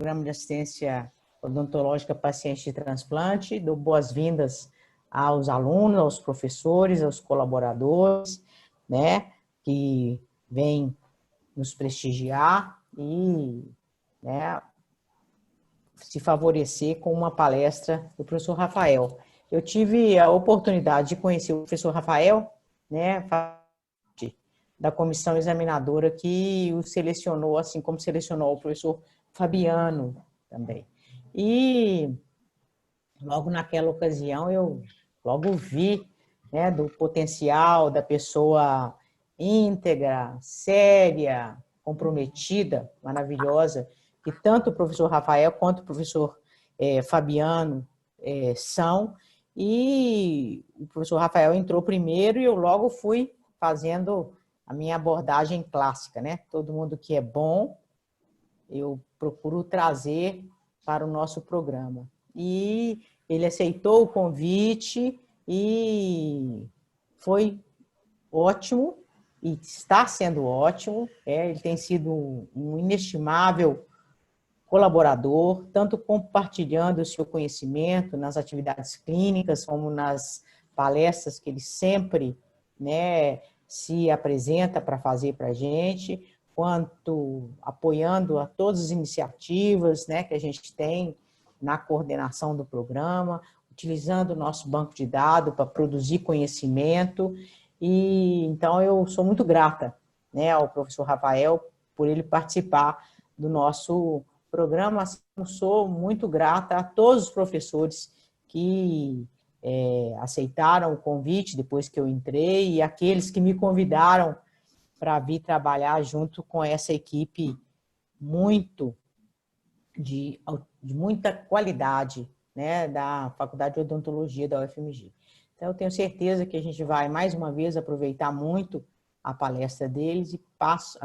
Programa de Assistência Odontológica a Pacientes de Transplante. Dou boas-vindas aos alunos, aos professores, aos colaboradores, né, que vêm nos prestigiar e, né, se favorecer com uma palestra do professor Rafael. Eu tive a oportunidade de conhecer o professor Rafael, né, da comissão examinadora que o selecionou, assim como selecionou o professor Fabiano também. E logo naquela ocasião eu logo vi, né, do potencial da pessoa íntegra, séria, comprometida, maravilhosa, que tanto o professor Rafael quanto o professor Fabiano são. E o professor Rafael entrou primeiro e eu logo fui fazendo a minha abordagem clássica, né? Todo mundo que é bom, eu procuro trazer para o nosso programa. E ele aceitou o convite e foi ótimo, e está sendo ótimo. Ele tem sido um inestimável colaborador, tanto compartilhando o seu conhecimento nas atividades clínicas, como nas palestras que ele sempre, né, se apresenta para fazer para a gente, quanto apoiando a todas as iniciativas, né, que a gente tem na coordenação do programa, utilizando o nosso banco de dados para produzir conhecimento. E então eu sou muito grata, né, ao professor Rafael por ele participar do nosso programa. Sou muito grata a todos os professores que aceitaram o convite depois que eu entrei e aqueles que me convidaram para vir trabalhar junto com essa equipe de muita qualidade, né, da Faculdade de Odontologia da UFMG. Então, eu tenho certeza que a gente vai, mais uma vez, aproveitar muito a palestra deles e passo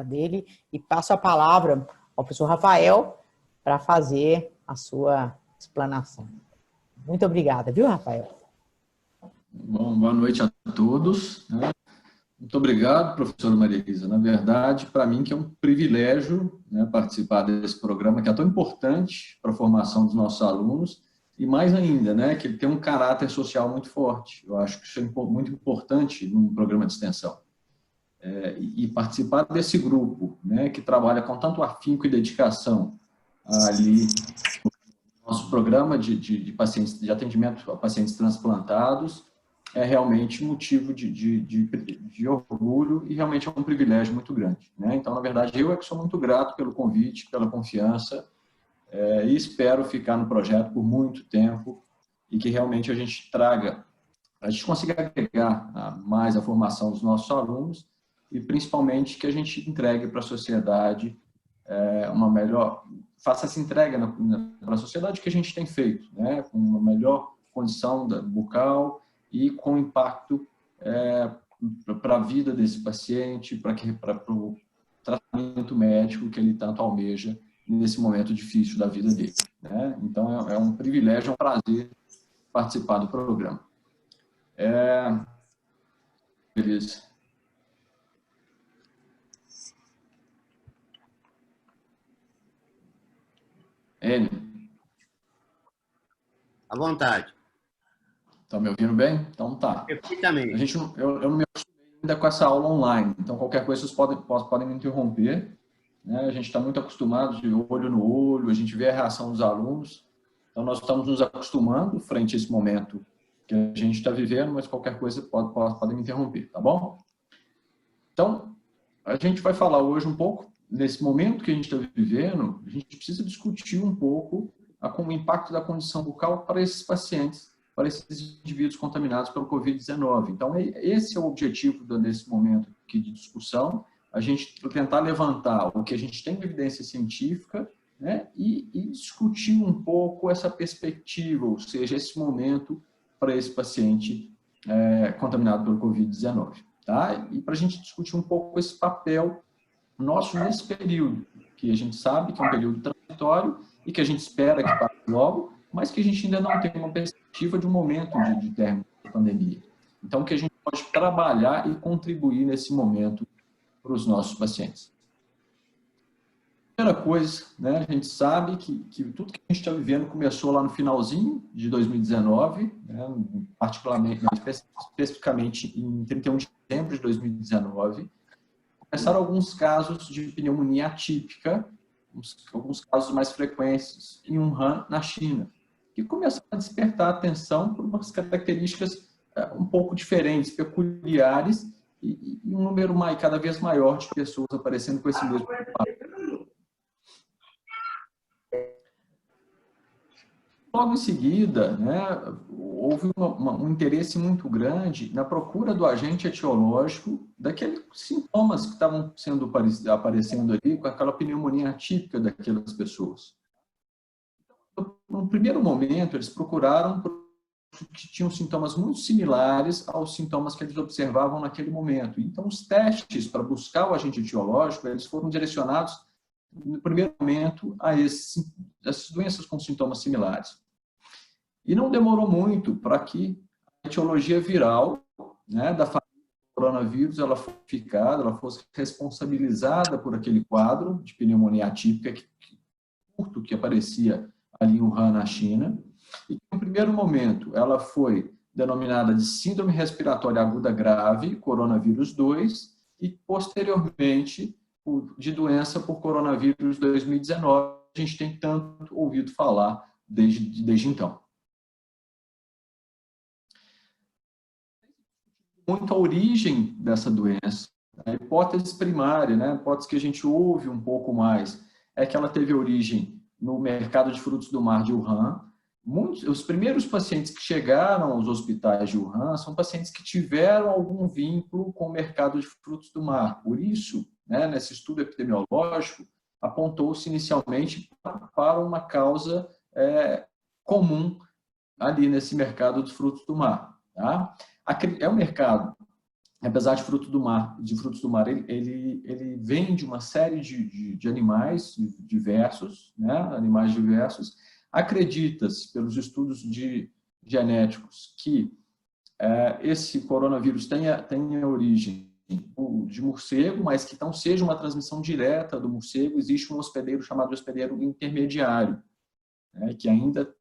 a palavra ao professor Rafael para fazer a sua explanação. Muito obrigada, viu, Rafael? Bom, boa noite a todos. Muito obrigado, professora Maria Elisa. Na verdade, para mim que é um privilégio, né, participar desse programa que é tão importante para a formação dos nossos alunos e mais ainda, né, que ele tem um caráter social muito forte. Eu acho que isso é muito importante num programa de extensão. E participar desse grupo, né, que trabalha com tanto afinco e dedicação ali no nosso programa de atendimento a pacientes transplantados é realmente motivo de orgulho e realmente é um privilégio muito grande, né? Então, na verdade, eu é que sou muito grato pelo convite, pela confiança e espero ficar no projeto por muito tempo e que realmente a gente consiga agregar mais a formação dos nossos alunos e principalmente que a gente entregue para a sociedade faça essa entrega para a sociedade que a gente tem feito, né? Com uma melhor condição bucal e com impacto para a vida desse paciente, para o tratamento médico que ele tanto almeja nesse momento difícil da vida dele, né? Então, é um privilégio, é um prazer participar do programa. Beleza. Enio. À vontade. Está me ouvindo bem? Então tá. Perfeitamente. Eu não me acostumei ainda com essa aula online, então qualquer coisa vocês podem me interromper, né? A gente está muito acostumado de olho no olho, a gente vê a reação dos alunos, então nós estamos nos acostumando frente a esse momento que a gente está vivendo, mas qualquer coisa podem me interromper, tá bom? Então, a gente vai falar hoje um pouco, nesse momento que a gente está vivendo, a gente precisa discutir um pouco o impacto da condição bucal para esses pacientes, para esses indivíduos contaminados pelo Covid-19. Então, esse é o objetivo desse momento aqui de discussão, a gente tentar levantar o que a gente tem de evidência científica, né, e discutir um pouco essa perspectiva, ou seja, esse momento para esse paciente contaminado pelo Covid-19. Tá? E para a gente discutir um pouco esse papel nosso nesse período, que a gente sabe que é um período transitório e que a gente espera que passe logo, mas que a gente ainda não tem uma perspectiva de um momento de término da pandemia. Então, que a gente pode trabalhar e contribuir nesse momento para os nossos pacientes. Primeira coisa, né, a gente sabe que tudo que a gente está vivendo começou lá no finalzinho de 2019, né, particularmente, especificamente em 31 de dezembro de 2019, começaram alguns casos de pneumonia atípica, alguns casos mais frequentes em Wuhan, na China, que começaram a despertar atenção por umas características um pouco diferentes, peculiares, e um número cada vez maior de pessoas aparecendo com esse mesmo quadro. Logo em seguida, né, houve um interesse muito grande na procura do agente etiológico daqueles sintomas que estavam aparecendo ali com aquela pneumonia atípica daquelas pessoas. No primeiro momento, eles procuraram que tinham sintomas muito similares aos sintomas que eles observavam naquele momento. Então, os testes para buscar o agente etiológico, eles foram direcionados, no primeiro momento, a essas doenças com sintomas similares. E não demorou muito para que a etiologia viral, né, da família do coronavírus ela fosse identificada, ela fosse responsabilizada por aquele quadro de pneumonia atípica curto que aparecia ali em Wuhan, na China. E, no primeiro momento, ela foi denominada de síndrome respiratória aguda grave, coronavírus 2, e, posteriormente, de doença por coronavírus 2019. A gente tem tanto ouvido falar desde então. Muito a origem dessa doença. A hipótese primária, né, a hipótese que a gente ouve um pouco mais, é que ela teve origem no mercado de frutos do mar de Wuhan. Os primeiros pacientes que chegaram aos hospitais de Wuhan são pacientes que tiveram algum vínculo com o mercado de frutos do mar. Por isso, né, nesse estudo epidemiológico, apontou-se inicialmente para uma causa comum ali nesse mercado de frutos do mar. Tá? É um mercado, apesar de frutos do mar, ele vem de uma série de animais diversos, né? Animais diversos. Acredita-se, pelos estudos genéticos, que esse coronavírus tenha origem de morcego, mas que não seja uma transmissão direta do morcego. Existe um hospedeiro chamado hospedeiro intermediário, né? Que ainda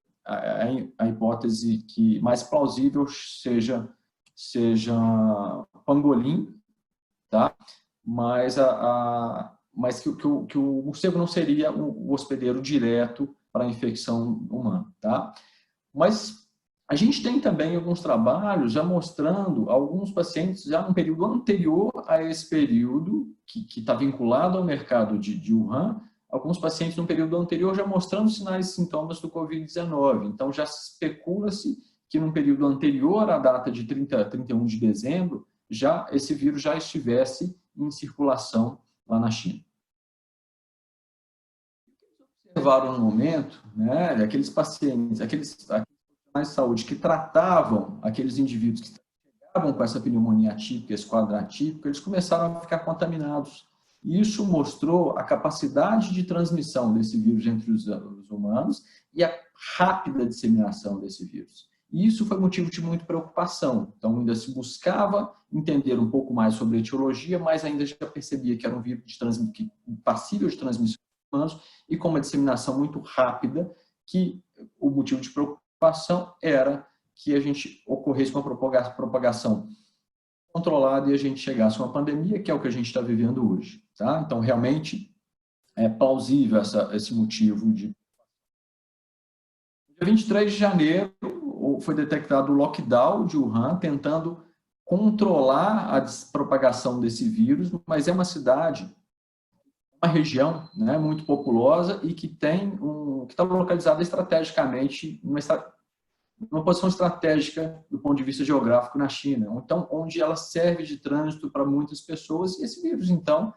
a hipótese que mais plausível seja pangolim, tá? Mas que o morcego não seria o hospedeiro direto para a infecção humana, tá? Mas a gente tem também alguns trabalhos já mostrando alguns pacientes já num período anterior a esse período que está vinculado ao mercado de Wuhan, alguns pacientes no período anterior já mostrando sinais e sintomas do Covid-19. Então, já se especula-se que num período anterior à data de 31 de dezembro, esse vírus já estivesse em circulação lá na China. Observaram no momento, né, aqueles pacientes, aqueles profissionais de saúde que tratavam aqueles indivíduos que chegavam com essa pneumonia atípica, esse quadro atípico, eles começaram a ficar contaminados. Isso mostrou a capacidade de transmissão desse vírus entre os humanos e a rápida disseminação desse vírus. E isso foi motivo de muita preocupação. Então, ainda se buscava entender um pouco mais sobre a etiologia, mas ainda já percebia que era um vírus passível de transmissão entre humanos e com uma disseminação muito rápida, que o motivo de preocupação era que a gente ocorresse uma propagação controlada e a gente chegasse a uma pandemia, que é o que a gente está vivendo hoje. Tá? Então, realmente, é plausível esse motivo de... No dia 23 de janeiro, foi detectado o lockdown de Wuhan, tentando controlar a propagação desse vírus, mas é uma cidade, uma região, né, muito populosa e que está localizada estrategicamente numa posição estratégica do ponto de vista geográfico na China, então onde ela serve de trânsito para muitas pessoas, e esse vírus, então,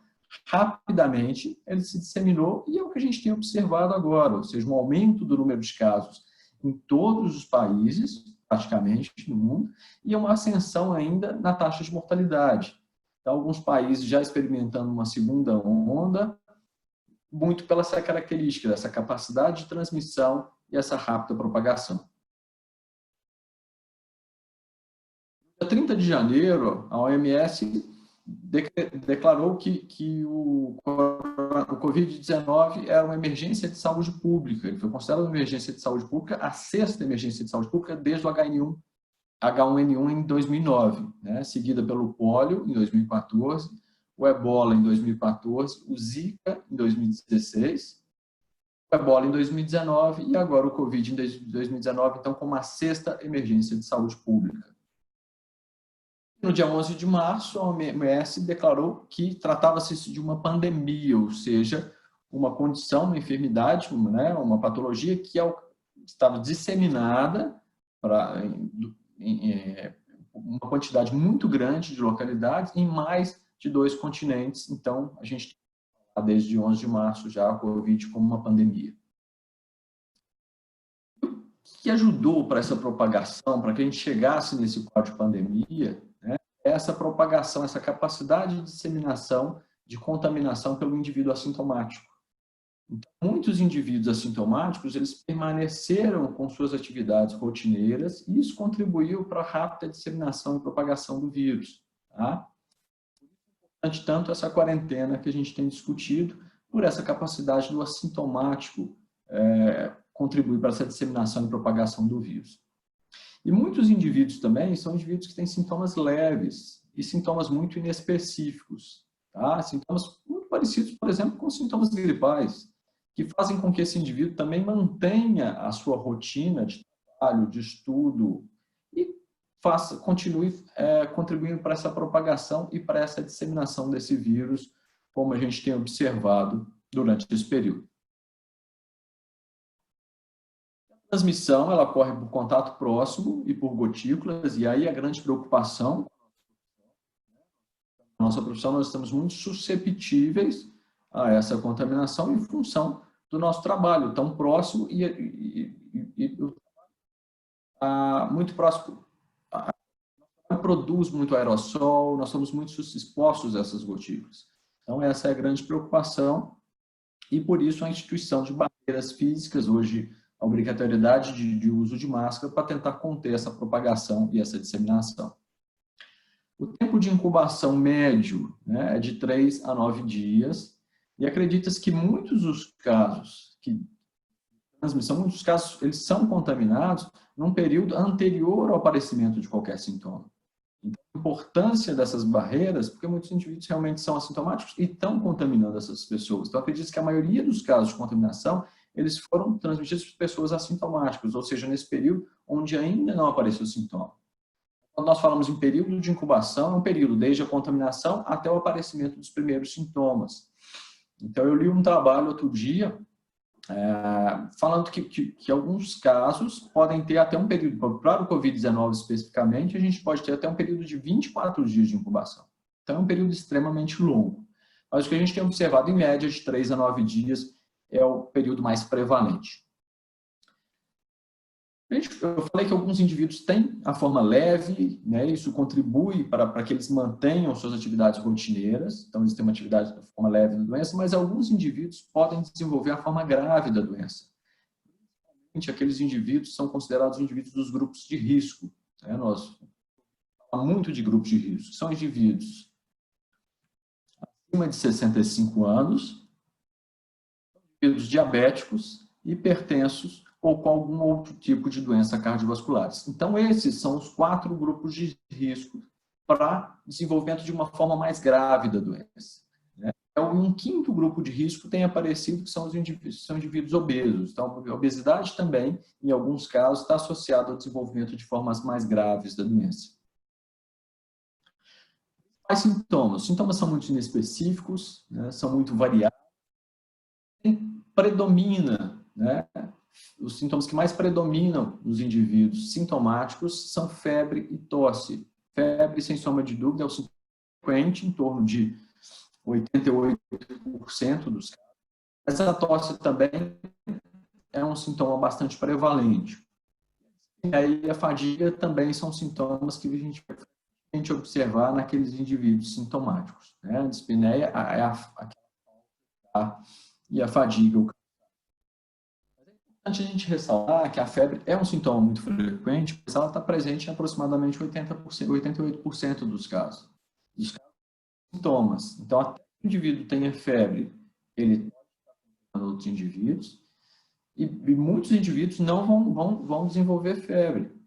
rapidamente, ele se disseminou, e é o que a gente tem observado agora, ou seja, um aumento do número de casos em todos os países, praticamente, no mundo, e uma ascensão ainda na taxa de mortalidade. Então, alguns países já experimentando uma segunda onda, muito pela essa característica, dessa capacidade de transmissão e essa rápida propagação. No dia 30 de janeiro, a OMS declarou que o Covid-19 era uma emergência de saúde pública. Ele foi considerado uma emergência de saúde pública, a sexta emergência de saúde pública desde o H1N1 em 2009, né? Seguida pelo pólio em 2014, o ebola em 2014, o Zika em 2016, o ebola em 2019 e agora o Covid em 2019, então como a sexta emergência de saúde pública. No dia 11 de março, a OMS declarou que tratava-se de uma pandemia, ou seja, uma condição, uma enfermidade, né, uma patologia que estava disseminada em uma quantidade muito grande de localidades em mais de 2 continentes. Então, a gente tem desde 11 de março já a Covid como uma pandemia. O que ajudou para essa propagação, para que a gente chegasse nesse quadro de pandemia, né, é essa propagação, essa capacidade de disseminação, de contaminação pelo indivíduo assintomático. Então, muitos indivíduos assintomáticos, eles permaneceram com suas atividades rotineiras e isso contribuiu para a rápida disseminação e propagação do vírus. Tá? Tanto essa quarentena que a gente tem discutido, por essa capacidade do assintomático contribuir para essa disseminação e propagação do vírus. E muitos indivíduos também são indivíduos que têm sintomas leves e sintomas muito inespecíficos. Tá? Sintomas muito parecidos, por exemplo, com sintomas gripais, que fazem com que esse indivíduo também mantenha a sua rotina de trabalho, de estudo e continue contribuindo para essa propagação e para essa disseminação desse vírus, como a gente tem observado durante esse período. A transmissão ela ocorre por contato próximo e por gotículas, e aí a grande preocupação, na nossa profissão, nós estamos muito susceptíveis a essa contaminação em função do nosso trabalho tão próximo muito próximo. Produz muito aerossol, nós somos muito expostos a essas gotículas. Então, essa é a grande preocupação e, por isso, a instituição de barreiras físicas, hoje, a obrigatoriedade de uso de máscara para tentar conter essa propagação e essa disseminação. O tempo de incubação médio, né, é de 3 a 9 dias e acredita-se que muitos dos casos que transmissão, muitos casos, eles são contaminados num período anterior ao aparecimento de qualquer sintoma. Então, a importância dessas barreiras, porque muitos indivíduos realmente são assintomáticos e estão contaminando essas pessoas. Então, acredito que a maioria dos casos de contaminação, eles foram transmitidos por pessoas assintomáticas, ou seja, nesse período onde ainda não apareceu o sintoma. Quando nós falamos em período de incubação, é um período desde a contaminação até o aparecimento dos primeiros sintomas. Então, eu li um trabalho outro dia, falando que alguns casos podem ter até um período, para o Covid-19 especificamente, a gente pode ter até um período de 24 dias de incubação. Então, é um período extremamente longo. Mas o que a gente tem observado, em média, de 3 a 9 dias, é o período mais prevalente. Eu falei que alguns indivíduos têm a forma leve, né? Isso contribui para que eles mantenham suas atividades rotineiras, então eles têm uma atividade de forma leve da doença, mas alguns indivíduos podem desenvolver a forma grave da doença. Aqueles indivíduos são considerados indivíduos dos grupos de risco. Né? Nós falamos muito de grupos de risco. São indivíduos acima de 65 anos, indivíduos diabéticos, hipertensos, ou com algum outro tipo de doença cardiovascular. Então, esses são os 4 grupos de risco para desenvolvimento de uma forma mais grave da doença. Um quinto grupo de risco tem aparecido, que são os indivíduos obesos. Então, a obesidade também, em alguns casos, está associada ao desenvolvimento de formas mais graves da doença. Quais sintomas? Os sintomas são muito inespecíficos, né, são muito variados. Predomina, né? Os sintomas que mais predominam nos indivíduos sintomáticos são febre e tosse. Febre, sem sombra de dúvida, é o sintoma frequente, em torno de 88% dos casos. Mas a tosse também é um sintoma bastante prevalente. E aí a fadiga também são sintomas que a gente pode observar naqueles indivíduos sintomáticos. Né? A dispneia e a fadiga. É importante a gente ressaltar que a febre é um sintoma muito frequente, pois ela está presente em aproximadamente 88% dos casos. sintomas. Então, até que o indivíduo tenha febre, ele pode outros indivíduos, e muitos indivíduos não vão desenvolver febre.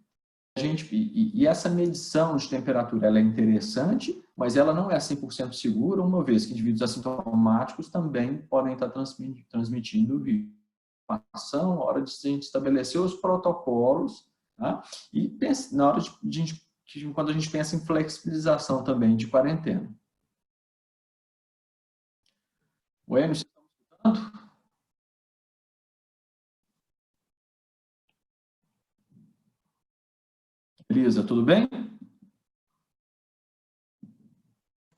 E essa medição de temperatura ela é interessante, mas ela não é 100% segura, uma vez que indivíduos assintomáticos também podem estar transmitindo o vírus. Na hora de a gente estabelecer os protocolos, tá? E na hora quando a gente pensa em flexibilização também de quarentena. O Emerson, está me escutando? Elisa, tudo bem?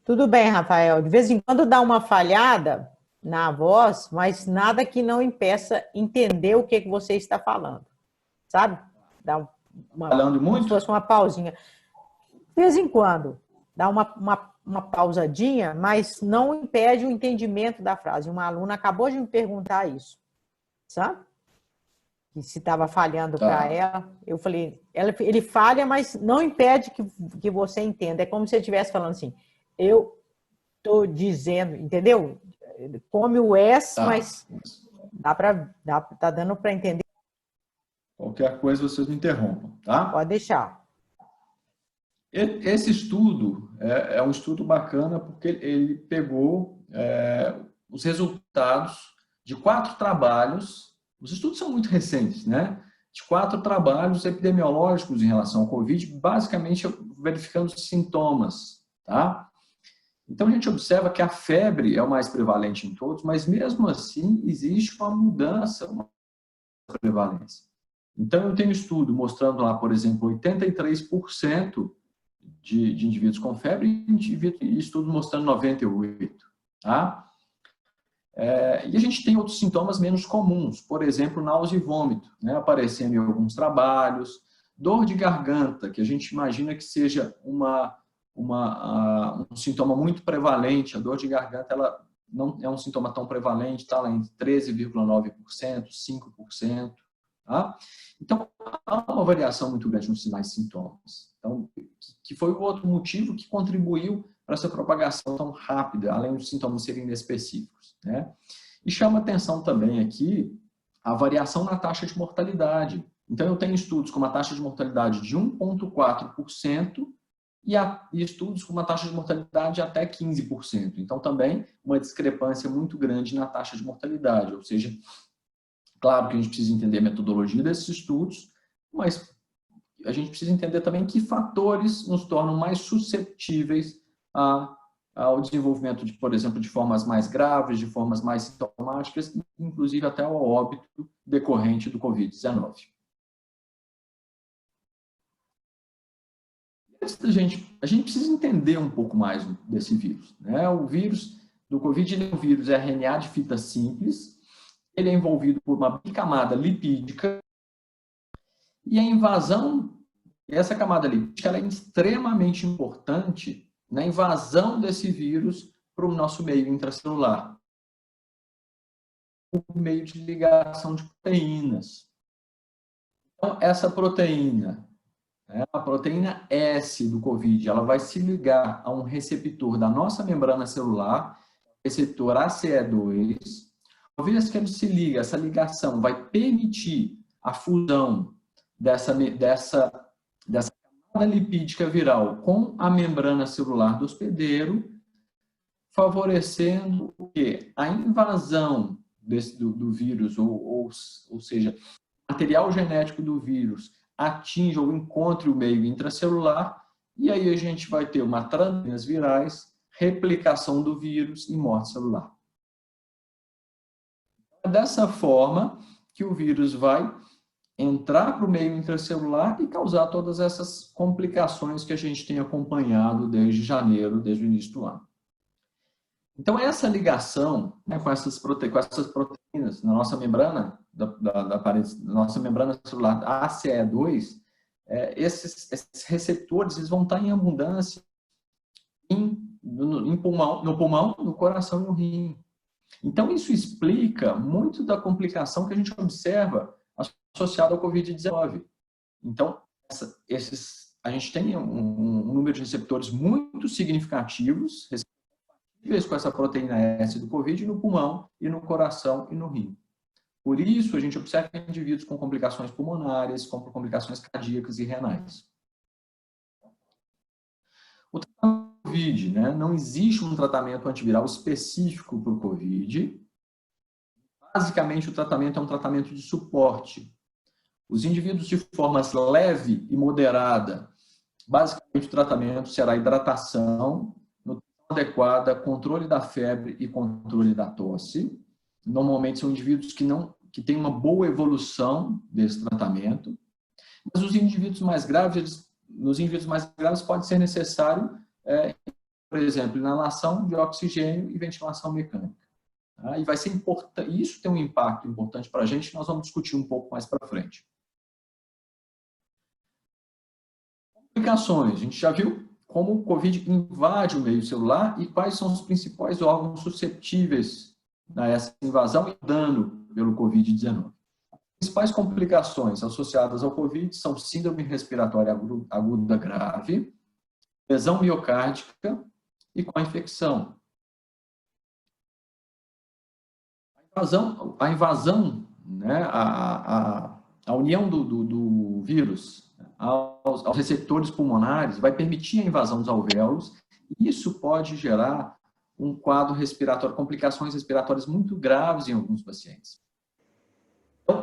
Tudo bem, Rafael. De vez em quando dá uma falhada na voz, mas nada que não impeça entender o que você está falando. Sabe? Dá Falando como se muito? fosse uma pausinha. De vez em quando, dá uma pausadinha, mas não impede o entendimento da frase. Uma aluna acabou de me perguntar isso, sabe? Que se estava falhando para Tá. ela. Eu falei, ele falha, mas não impede que você entenda. É como se ele estivesse falando assim, eu estou dizendo, entendeu? Come o S, Tá. mas tá dando para entender. Qualquer coisa vocês me interrompam, tá? Pode deixar. Esse estudo é um estudo bacana porque ele pegou os resultados de 4 trabalhos. Os estudos são muito recentes, né? De 4 trabalhos epidemiológicos em relação ao Covid, basicamente verificando os sintomas, tá? Então a gente observa que a febre é o mais prevalente em todos, mas mesmo assim existe uma mudança na prevalência. Então eu tenho estudo mostrando lá, por exemplo, 83% de indivíduos com febre e estudos mostrando 98%. Tá? E a gente tem outros sintomas menos comuns, por exemplo, náusea e vômito, né, aparecendo em alguns trabalhos, dor de garganta, que a gente imagina que seja um sintoma muito prevalente. A dor de garganta ela não é um sintoma tão prevalente, está lá entre 13,9%, 5%. Tá? Então, há uma variação muito grande nos sinais e sintomas. Então, que foi o outro motivo que contribuiu para essa propagação tão rápida, além dos sintomas serem inespecíficos, né? E chama atenção também aqui a variação na taxa de mortalidade. Então, eu tenho estudos com uma taxa de mortalidade de 1,4% e estudos com uma taxa de mortalidade de até 15%. Então, também uma discrepância muito grande na taxa de mortalidade, ou seja, claro que a gente precisa entender a metodologia desses estudos, mas a gente precisa entender também que fatores nos tornam mais suscetíveis ao desenvolvimento, por exemplo, de formas mais graves, de formas mais sintomáticas, inclusive até ao óbito decorrente do Covid-19. A gente precisa entender um pouco mais desse vírus, né? O vírus do Covid ele é um vírus RNA de fita simples, ele é envolvido por uma bicamada lipídica e a invasão, essa camada lipídica ela é extremamente importante na invasão desse vírus para o nosso meio intracelular, por meio de ligação de proteínas. Então, essa proteína, a proteína S do COVID, ela vai se ligar a um receptor da nossa membrana celular, receptor ACE2. Uma vez que ele se liga, essa ligação vai permitir a fusão dessa camada lipídica viral com a membrana celular do hospedeiro, favorecendo o quê? A invasão do vírus, ou seja, o material genético do vírus atinge ou encontre o meio intracelular, e aí a gente vai ter uma transmissão virais, replicação do vírus e morte celular. É dessa forma que o vírus vai entrar para o meio intracelular e causar todas essas complicações que a gente tem acompanhado desde janeiro, desde o início do ano. Então, essa ligação, né, com essas proteínas na nossa membrana, da parede, da nossa membrana celular ACE2, esses receptores eles vão estar em abundância no pulmão, no coração e no rim. Então, isso explica muito da complicação que a gente observa associada ao Covid-19. Então, a gente tem um número de receptores muito significativos com essa proteína S do COVID no pulmão e no coração e no rim. Por isso, a gente observa indivíduos com complicações pulmonares, com complicações cardíacas e renais. O tratamento do COVID, né? Não existe um tratamento antiviral específico para o COVID. Basicamente, o tratamento é um tratamento de suporte. Os indivíduos de forma leve e moderada, basicamente o tratamento será hidratação, nutrição adequada, controle da febre e controle da tosse. Normalmente são indivíduos que têm uma boa evolução desse tratamento. Mas os indivíduos mais graves, nos indivíduos mais graves pode ser necessário, por exemplo, inalação de oxigênio e ventilação mecânica. Tá? E vai ser importante, isso tem um impacto importante para a gente, que nós vamos discutir um pouco mais para frente. Complicações. A gente já viu como o COVID invade o meio celular e quais são os principais órgãos suscetíveis a essa invasão e dano pelo COVID-19. As principais complicações associadas ao COVID são síndrome respiratória aguda grave, lesão miocárdica e com a infecção. A invasão, né, a união do vírus aos receptores pulmonares vai permitir a invasão dos alvéolos e isso pode gerar um quadro respiratório, complicações respiratórias muito graves em alguns pacientes. Então,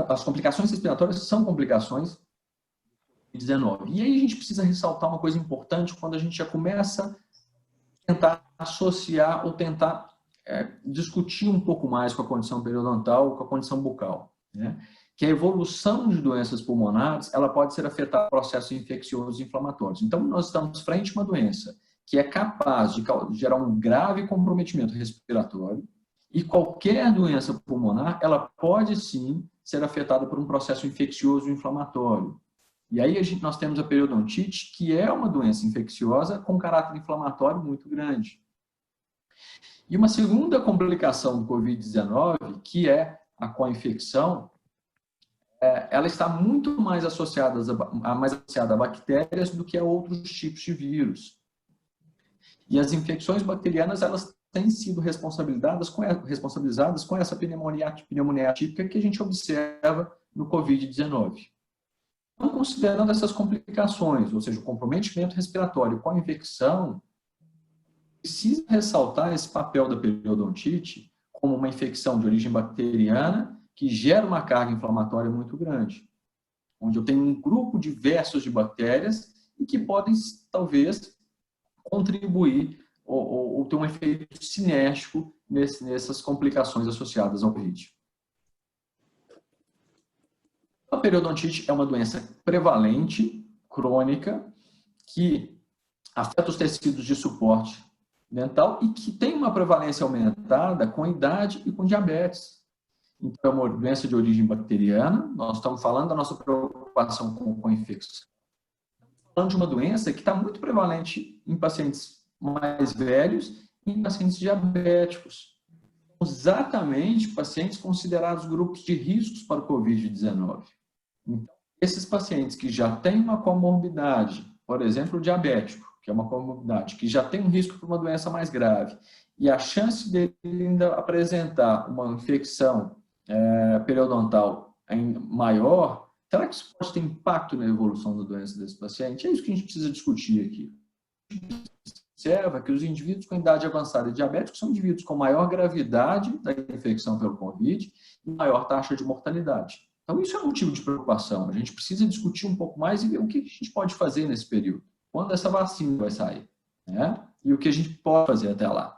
as complicações respiratórias são complicações do COVID-19. E aí a gente precisa ressaltar uma coisa importante quando a gente já começa a tentar associar ou tentar discutir um pouco mais com a condição periodontal, com a condição bucal, né? Que a evolução de doenças pulmonares, ela pode ser afetada por processos infecciosos e inflamatórios. Então, nós estamos frente a uma doença que é capaz de gerar um grave comprometimento respiratório e qualquer doença pulmonar, ela pode sim ser afetada por um processo infeccioso e inflamatório. E aí nós temos a periodontite, que é uma doença infecciosa com caráter inflamatório muito grande. E uma segunda complicação do COVID-19, que é a co-infecção, ela está muito mais associada a bactérias do que a outros tipos de vírus. E as infecções bacterianas, elas têm sido responsabilizadas com essa pneumonia atípica que a gente observa no COVID-19. Então, considerando essas complicações, ou seja, o comprometimento respiratório com a infecção, precisa ressaltar esse papel da periodontite como uma infecção de origem bacteriana que gera uma carga inflamatória muito grande, onde eu tenho um grupo diverso de bactérias e que podem, talvez, contribuir ou ter um efeito cinético nessas complicações associadas ao COVID. A periodontite é uma doença prevalente, crônica, que afeta os tecidos de suporte dental e que tem uma prevalência aumentada com idade e com diabetes. Então, é uma doença de origem bacteriana, nós estamos falando da nossa preocupação com a infecção. Estamos falando de uma doença que está muito prevalente em pacientes mais velhos e em pacientes diabéticos. Exatamente pacientes considerados grupos de riscos para o COVID-19. Então, esses pacientes que já têm uma comorbidade, por exemplo, o diabético, que é uma comorbidade, que já tem um risco para uma doença mais grave, e a chance dele ainda apresentar uma infecção periodontal maior, será que isso pode ter impacto na evolução da doença desse paciente? É isso que a gente precisa discutir aqui. A gente observa que os indivíduos com idade avançada e diabéticos são indivíduos com maior gravidade da infecção pelo COVID e maior taxa de mortalidade. Então, isso é um motivo de preocupação. A gente precisa discutir um pouco mais e ver o que a gente pode fazer nesse período. Quando essa vacina vai sair, né? E o que a gente pode fazer até lá.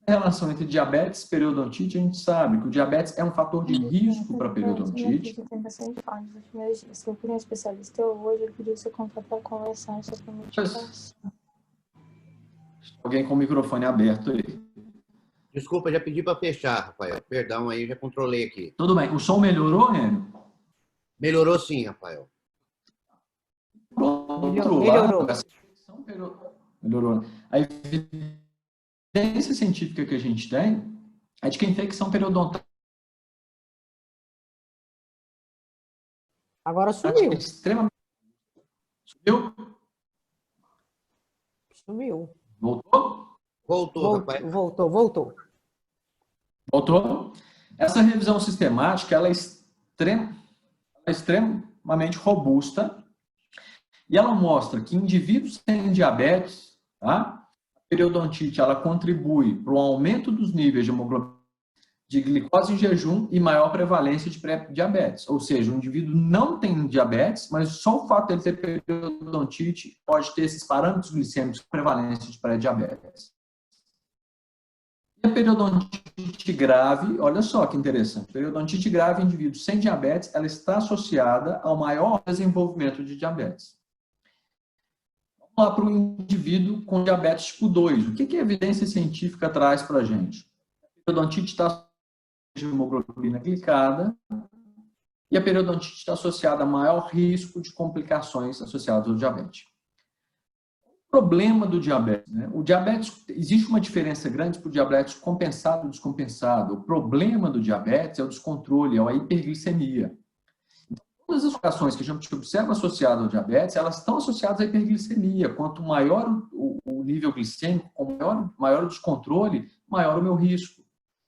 A relação entre diabetes e periodontite, a gente sabe que o diabetes é um fator de risco para a periodontite. Se eu for um especialista hoje, eu queria ser contratado para conversar sobre a medicação. Alguém com o microfone aberto aí. Desculpa, já pedi para fechar, Rafael. Perdão aí, já controlei aqui. Tudo bem. O som melhorou, Enio? Melhorou sim, Rafael. Melhorou. A evidência científica que a gente tem é de que a infecção periodontal Agora sumiu. Extremamente. Sumiu? Sumiu. Voltou? Voltou, Rafael. Voltou. Voltou? Essa revisão sistemática ela é extremamente robusta e ela mostra que indivíduos sem diabetes, tá? A periodontite ela contribui para o aumento dos níveis de hemoglobina de glicose em jejum e maior prevalência de pré-diabetes. Ou seja, o indivíduo não tem diabetes, mas só o fato de ele ter periodontite pode ter esses parâmetros glicêmicos com prevalência de pré-diabetes. E a periodontite grave, olha só que interessante, periodontite grave em indivíduos sem diabetes, ela está associada ao maior desenvolvimento de diabetes. Vamos lá para o indivíduo com diabetes tipo 2. O que a evidência científica traz para a gente? A periodontite está de hemoglobina glicada e a periodontite está associada a maior risco de complicações associadas ao diabetes. O problema do diabetes, né? O diabetes, existe uma diferença grande para o diabetes compensado e descompensado. O problema do diabetes é o descontrole, é a hiperglicemia. Então, todas as alterações que a gente observa associadas ao diabetes, elas estão associadas à hiperglicemia. Quanto maior o nível glicêmico, maior o descontrole, maior o meu risco.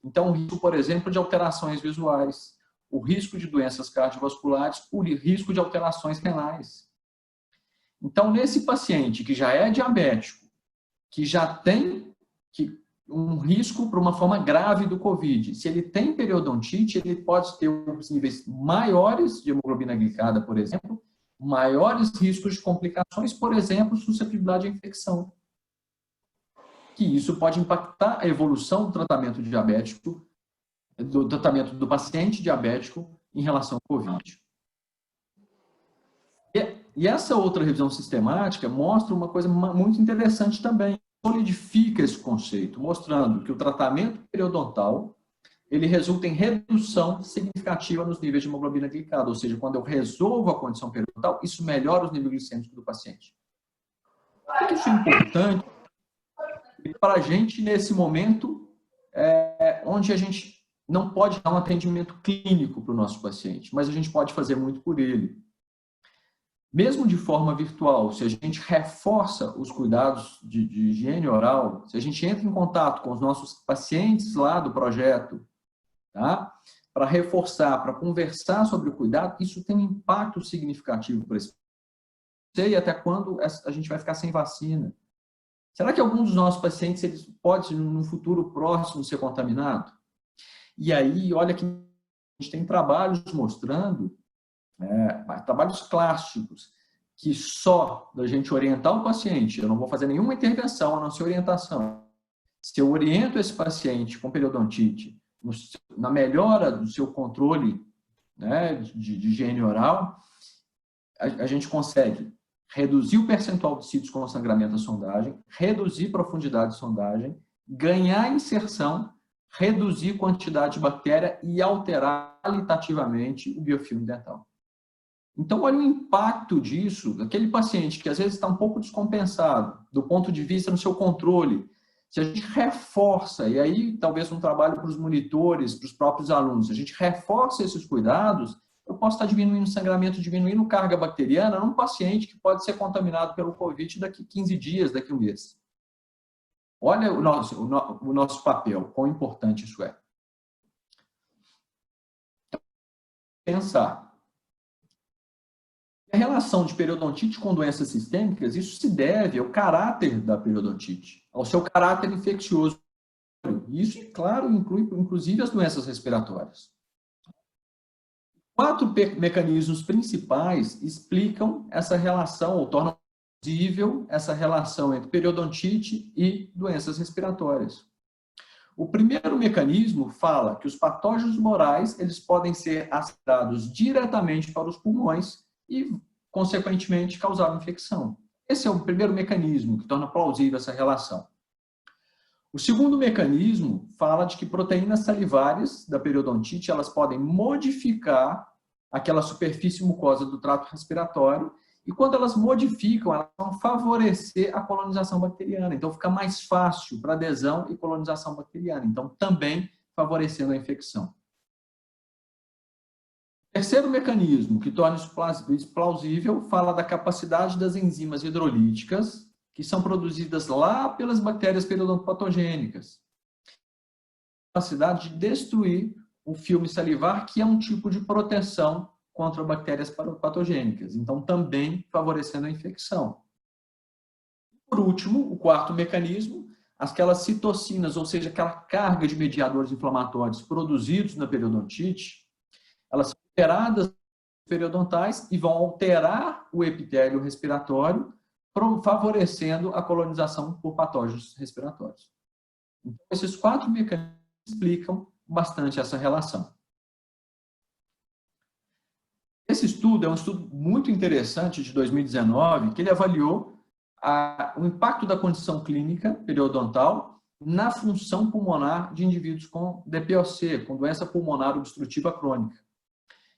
Então, o risco, por exemplo, de alterações visuais, o risco de doenças cardiovasculares, o risco de alterações renais. Então, nesse paciente que já é diabético, que já tem um risco para uma forma grave do COVID, se ele tem periodontite, ele pode ter os níveis maiores de hemoglobina glicada, por exemplo, maiores riscos de complicações, por exemplo, suscetibilidade à infecção. Que isso pode impactar a evolução do tratamento diabético, do tratamento do paciente diabético em relação ao COVID. E essa outra revisão sistemática mostra uma coisa muito interessante também, solidifica esse conceito, mostrando que o tratamento periodontal, ele resulta em redução significativa nos níveis de hemoglobina glicada, ou seja, quando eu resolvo a condição periodontal, isso melhora os níveis glicêmicos do paciente. Por que isso é importante? Para a gente, nesse momento, onde a gente não pode dar um atendimento clínico para o nosso paciente, mas a gente pode fazer muito por ele. Mesmo de forma virtual, se a gente reforça os cuidados de higiene oral, se a gente entra em contato com os nossos pacientes lá do projeto, tá? Para reforçar, para conversar sobre o cuidado, isso tem um impacto significativo para esse paciente. Não sei até quando a gente vai ficar sem vacina. Será que algum dos nossos pacientes eles pode, no futuro próximo, ser contaminado? E aí, olha que a gente tem trabalhos mostrando, trabalhos clássicos, que só da gente orientar o paciente, eu não vou fazer nenhuma intervenção, a não ser orientação. Se eu oriento esse paciente com periodontite, na melhora do seu controle, né, de higiene oral, a gente consegue reduzir o percentual de sítios com sangramento da sondagem, reduzir profundidade de sondagem, ganhar inserção, reduzir quantidade de bactéria e alterar qualitativamente o biofilme dental. Então, olha o impacto disso, aquele paciente que às vezes está um pouco descompensado, do ponto de vista do seu controle. Se a gente reforça, e aí talvez um trabalho para os monitores, para os próprios alunos, se a gente reforça esses cuidados, eu posso estar diminuindo o sangramento, diminuindo carga bacteriana num paciente que pode ser contaminado pelo COVID daqui 15 dias, daqui a um mês. Olha o nosso papel, quão importante isso é. Pensar. A relação de periodontite com doenças sistêmicas, isso se deve ao caráter da periodontite, ao seu caráter infeccioso. Isso, claro, inclui inclusive as doenças respiratórias. 4 mecanismos principais explicam essa relação, ou tornam possível essa relação entre periodontite e doenças respiratórias. O primeiro mecanismo fala que os patógenos morais eles podem ser aspirados diretamente para os pulmões e, consequentemente, causar infecção. Esse é o primeiro mecanismo que torna plausível essa relação. O segundo mecanismo fala de que proteínas salivares da periodontite elas podem modificar aquela superfície mucosa do trato respiratório e quando elas modificam, elas vão favorecer a colonização bacteriana. Então, fica mais fácil para adesão e colonização bacteriana. Então, também favorecendo a infecção. O terceiro mecanismo que torna isso plausível fala da capacidade das enzimas hidrolíticas que são produzidas lá pelas bactérias periodontopatogênicas. A capacidade de destruir o filme salivar, que é um tipo de proteção contra bactérias patogênicas. Então, também favorecendo a infecção. Por último, o quarto mecanismo, aquelas citocinas, ou seja, aquela carga de mediadores inflamatórios produzidos na periodontite, elas são alteradas nas periodontais e vão alterar o epitélio respiratório, favorecendo a colonização por patógenos respiratórios. Então, esses quatro mecanismos explicam bastante essa relação. Esse estudo é um estudo muito interessante de 2019, que ele avaliou o impacto da condição clínica periodontal na função pulmonar de indivíduos com DPOC, com doença pulmonar obstrutiva crônica.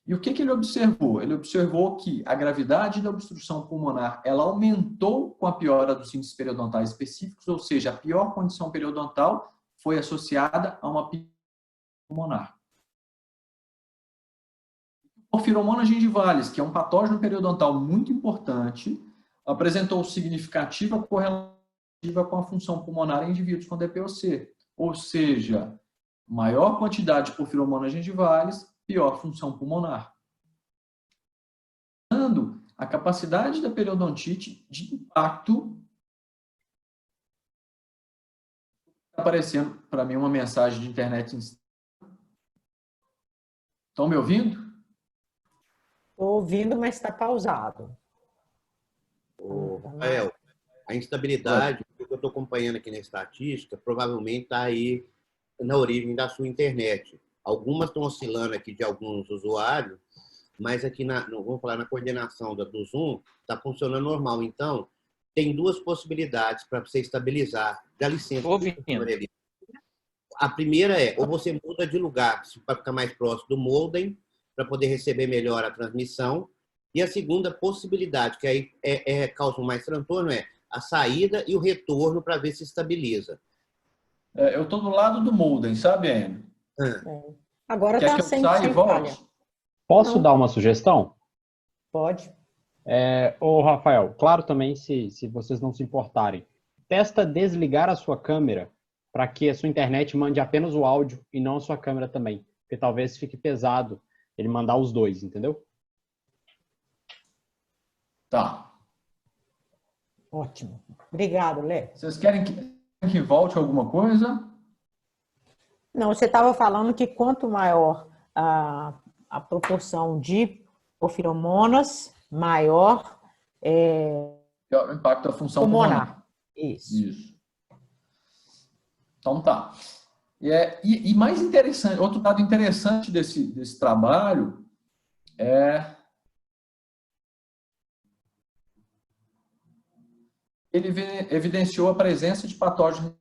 E o que ele observou? Ele observou que a gravidade da obstrução pulmonar ela aumentou com a piora dos índices periodontais específicos, ou seja, a pior condição periodontal foi associada a uma piora pulmonar. Porphyromonas gingivalis, que é um patógeno periodontal muito importante, apresentou significativa correlação com a função pulmonar em indivíduos com DPOC, ou seja, maior quantidade de Porphyromonas gingivalis, pior função pulmonar. Dando a capacidade da periodontite de impacto. Está aparecendo para mim uma mensagem de internet. Estão me ouvindo? Estou ouvindo, mas está pausado. Rafael, a instabilidade, que eu estou acompanhando aqui na estatística, provavelmente está aí na origem da sua internet. Algumas estão oscilando aqui de alguns usuários, mas aqui, vamos falar, na coordenação do Zoom, está funcionando normal. Então, tem duas possibilidades para você estabilizar. Dá licença. A primeira é, ou você muda de lugar para ficar mais próximo do modem, para poder receber melhor a transmissão. E a segunda possibilidade, que aí causa mais transtorno, é a saída e o retorno para ver se estabiliza. Eu estou do lado do modem, sabe, Enio? Agora está sem falha. Posso dar uma sugestão? Pode. Ô, Rafael, claro também, se vocês não se importarem. Testa desligar a sua câmera para que a sua internet mande apenas o áudio e não a sua câmera também. Porque talvez fique pesado ele mandar os dois, entendeu? Tá. Ótimo. Obrigado, Lé. Vocês querem que volte alguma coisa? Não, você estava falando que quanto maior a proporção de porfiromonas, maior o impacto da função pulmonar. Isso. Então tá. E mais interessante, outro dado interessante desse trabalho ele evidenciou a presença de patógenos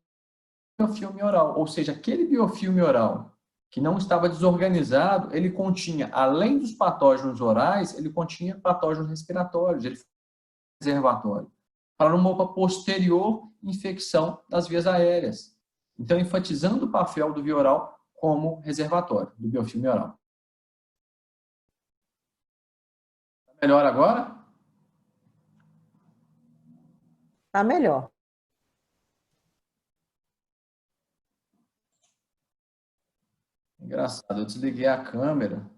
no biofilme oral, ou seja, aquele biofilme oral que não estava desorganizado, ele continha, além dos patógenos orais, ele continha patógenos respiratórios, ele foi reservatório, para uma posterior infecção das vias aéreas. Então, enfatizando o papel do via oral como reservatório, do biofilme oral. Está melhor agora? Está melhor. Engraçado, eu desliguei a câmera.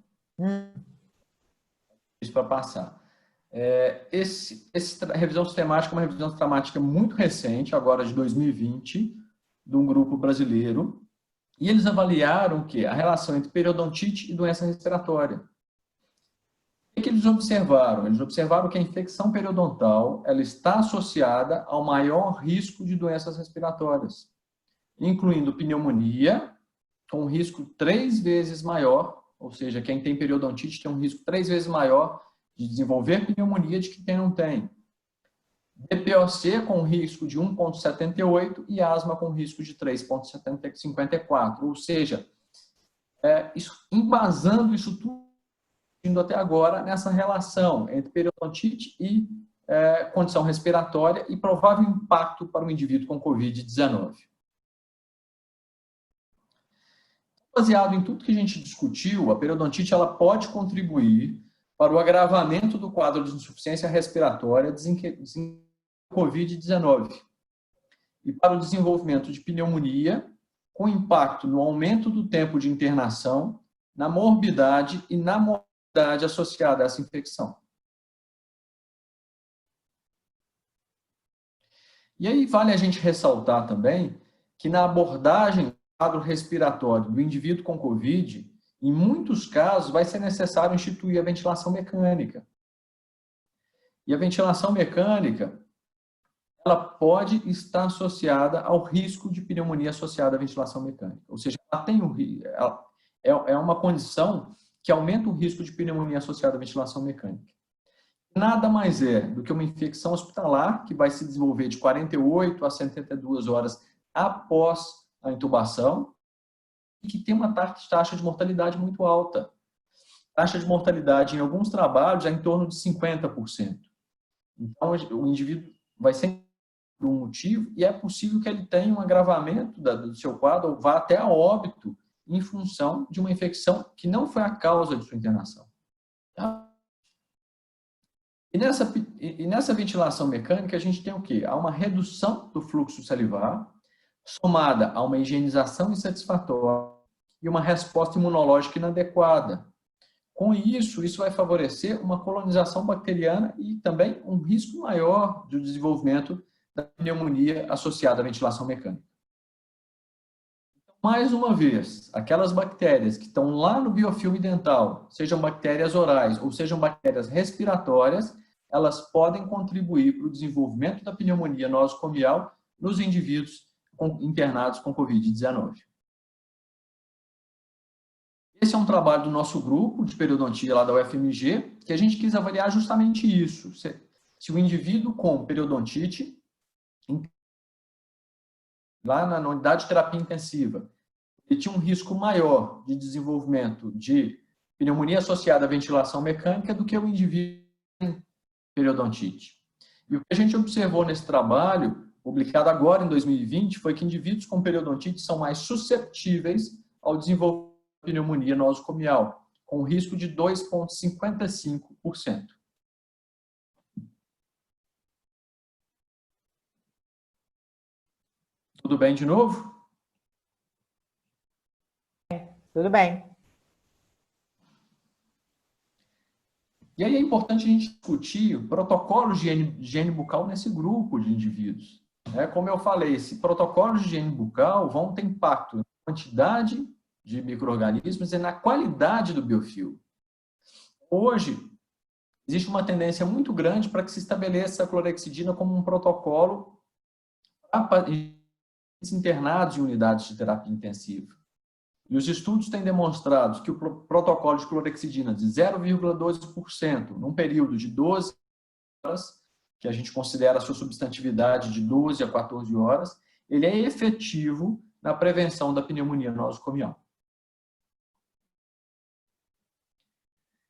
Isso para passar. Essa revisão sistemática é uma revisão sistemática muito recente, agora de 2020, de um grupo brasileiro, e eles avaliaram a relação entre periodontite e doença respiratória. O que eles observaram? Eles observaram que a infecção periodontal ela está associada ao maior risco de doenças respiratórias, incluindo pneumonia, com um risco 3 vezes maior, ou seja, quem tem periodontite tem um risco 3 vezes maior de desenvolver pneumonia de que quem não tem. DPOC com risco de 1,78 e asma com risco de 3,54. Ou seja, embasando isso tudo indo até agora nessa relação entre periodontite e condição respiratória e provável impacto para o indivíduo com Covid-19. Baseado em tudo que a gente discutiu, a periodontite ela pode contribuir para o agravamento do quadro de insuficiência respiratória Covid-19 e para o desenvolvimento de pneumonia, com impacto no aumento do tempo de internação, na morbidade e na mortalidade associada a essa infecção. E aí vale a gente ressaltar também que na abordagem do quadro respiratório do indivíduo com Covid, em muitos casos vai ser necessário instituir a ventilação mecânica. E a ventilação mecânica, ela pode estar associada ao risco de pneumonia associada à ventilação mecânica. Ou seja, ela tem é uma condição que aumenta o risco de pneumonia associada à ventilação mecânica. Nada mais é do que uma infecção hospitalar que vai se desenvolver de 48 a 72 horas após a intubação e que tem uma taxa de mortalidade muito alta. Taxa de mortalidade em alguns trabalhos é em torno de 50%. Então, o indivíduo vai ser por um motivo e é possível que ele tenha um agravamento do seu quadro ou vá até a óbito em função de uma infecção que não foi a causa de sua internação. Tá? E nessa ventilação mecânica, a gente tem o quê? Há uma redução do fluxo salivar, somada a uma higienização insatisfatória e uma resposta imunológica inadequada. Com isso, isso vai favorecer uma colonização bacteriana e também um risco maior do desenvolvimento da pneumonia associada à ventilação mecânica. Então, mais uma vez, aquelas bactérias que estão lá no biofilme dental, sejam bactérias orais ou sejam bactérias respiratórias, elas podem contribuir para o desenvolvimento da pneumonia nosocomial nos indivíduos internados com Covid-19. Esse é um trabalho do nosso grupo de periodontia lá da UFMG, que a gente quis avaliar justamente isso. Se o indivíduo com periodontite, lá na unidade de terapia intensiva, ele tinha um risco maior de desenvolvimento de pneumonia associada à ventilação mecânica do que o indivíduo com periodontite. E o que a gente observou nesse trabalho, publicado agora em 2020, foi que indivíduos com periodontite são mais susceptíveis ao desenvolvimento de pneumonia nosocomial, com risco de 2,55%. Tudo bem de novo? Tudo bem. E aí é importante a gente discutir protocolos de higiene bucal nesse grupo de indivíduos. Como eu falei, esses protocolos de higiene bucal vão ter impacto na quantidade de micro-organismos e na qualidade do biofilme. Hoje, existe uma tendência muito grande para que se estabeleça a clorexidina como um protocolo para internados em unidades de terapia intensiva. E os estudos têm demonstrado que o protocolo de clorexidina de 0,12% num período de 12 horas, que a gente considera a sua substantividade de 12 a 14 horas, ele é efetivo na prevenção da pneumonia nosocomial.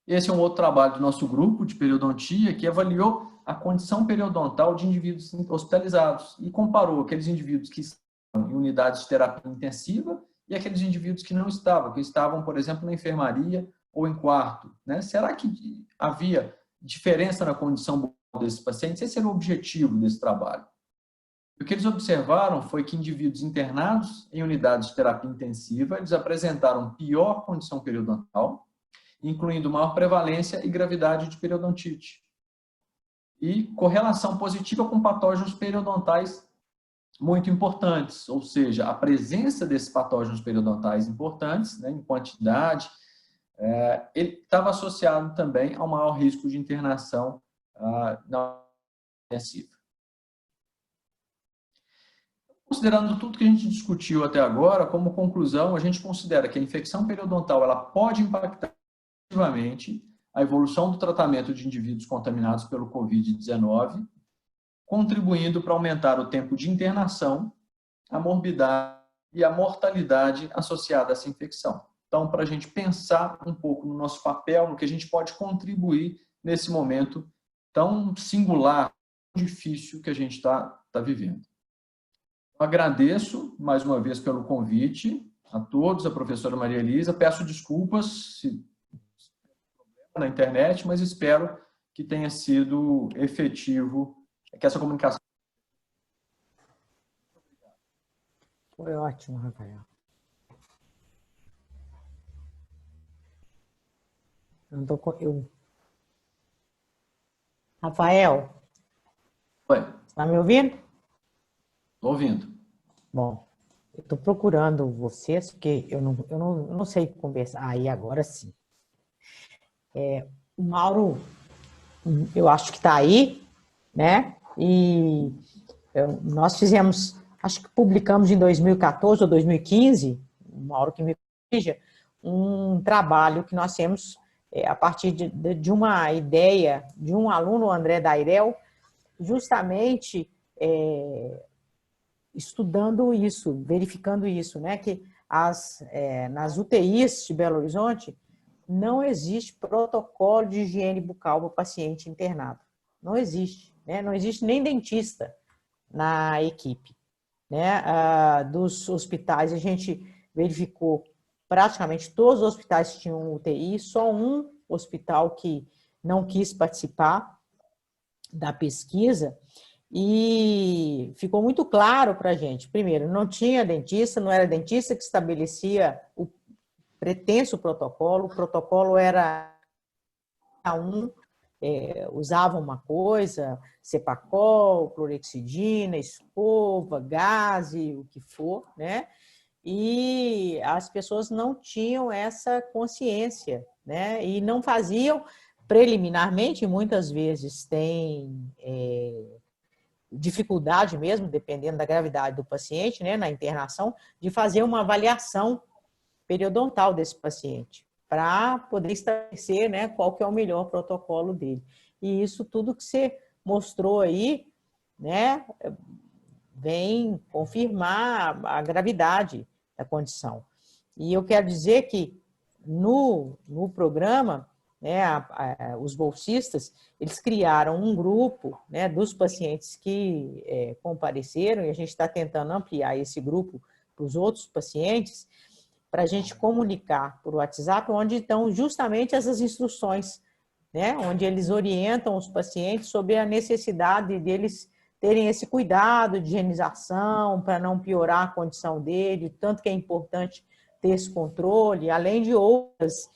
Esse é um outro trabalho do nosso grupo de periodontia que avaliou a condição periodontal de indivíduos hospitalizados e comparou aqueles indivíduos que estavam em unidades de terapia intensiva e aqueles indivíduos que não estavam, que estavam, por exemplo, na enfermaria ou em quarto. Será que havia diferença na condição bucal desses pacientes? Esse era o objetivo desse trabalho. O que eles observaram foi que indivíduos internados em unidades de terapia intensiva, eles apresentaram pior condição periodontal, incluindo maior prevalência e gravidade de periodontite. E correlação positiva com patógenos periodontais muito importantes, ou seja, a presença desses patógenos periodontais importantes, em quantidade, ele estava associado também ao maior risco de internação na intensiva. Considerando tudo que a gente discutiu até agora, como conclusão, a gente considera que a infecção periodontal ela pode impactar positivamente a evolução do tratamento de indivíduos contaminados pelo Covid-19, contribuindo para aumentar o tempo de internação, a morbidade e a mortalidade associada a essa infecção. Então, para a gente pensar um pouco no nosso papel, no que a gente pode contribuir nesse momento tão singular, tão difícil que a gente está vivendo. Eu agradeço, mais uma vez, pelo convite a todos, a professora Maria Elisa. Peço desculpas se na internet, mas espero que tenha sido efetivo, que essa comunicação Foi ótimo, Rafael. Eu não tô com... Rafael, Oi, está me ouvindo? estou ouvindo. Bom, eu estou procurando vocês, porque eu não sei conversar. Aí, agora sim. O Mauro, eu acho que está aí, né? E nós fizemos, acho que publicamos em 2014 ou 2015, o Mauro que me corrija, um trabalho que nós temos a partir de uma ideia de um aluno, o André Dairel, justamente estudando isso, verificando isso, né? Que nas UTIs de Belo Horizonte não existe protocolo de higiene bucal para o paciente internado. Não existe, né? Não existe nem dentista na equipe, né? Dos hospitais, a gente verificou praticamente todos os hospitais tinham UTI, só um hospital que não quis participar da pesquisa, e ficou muito claro para a gente. Primeiro, não tinha dentista, não era dentista que estabelecia o pretenso protocolo, o protocolo era usava uma coisa, Cepacol, clorexidina, escova, gaze, o que for, né? E as pessoas não tinham essa consciência, né? E não faziam preliminarmente, muitas vezes tem dificuldade mesmo, dependendo da gravidade do paciente, né, na internação, de fazer uma avaliação periodontal desse paciente, para poder estabelecer, né, qual que é o melhor protocolo dele. E isso tudo que você mostrou aí, né, vem confirmar a gravidade da condição. E eu quero dizer que no programa, né, os bolsistas, eles criaram um grupo, né, dos pacientes que compareceram, e a gente está tentando ampliar esse grupo para os outros pacientes, para a gente comunicar por WhatsApp, onde estão justamente essas instruções, né, onde eles orientam os pacientes sobre a necessidade deles terem esse cuidado de higienização, para não piorar a condição dele, tanto que é importante ter esse controle, além de outras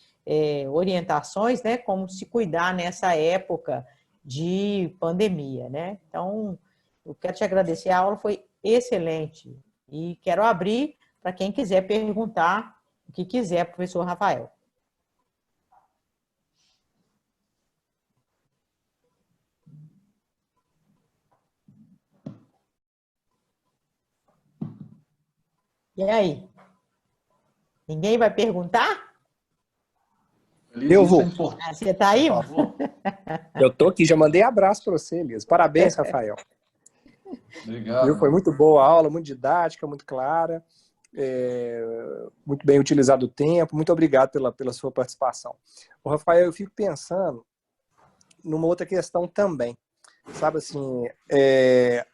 orientações, né, como se cuidar nessa época de pandemia, né? Então, eu quero te agradecer, a aula foi excelente e quero abrir para quem quiser perguntar o que quiser, professor Rafael. E aí? Ninguém vai perguntar? Eu vou. Você está aí? Eu estou aqui, já mandei abraço para você, Elias. Parabéns, Rafael. Obrigado. Foi muito boa a aula, muito didática, muito clara, muito bem utilizado o tempo. Muito obrigado pela sua participação. O Rafael, eu fico pensando numa outra questão também. Sabe assim,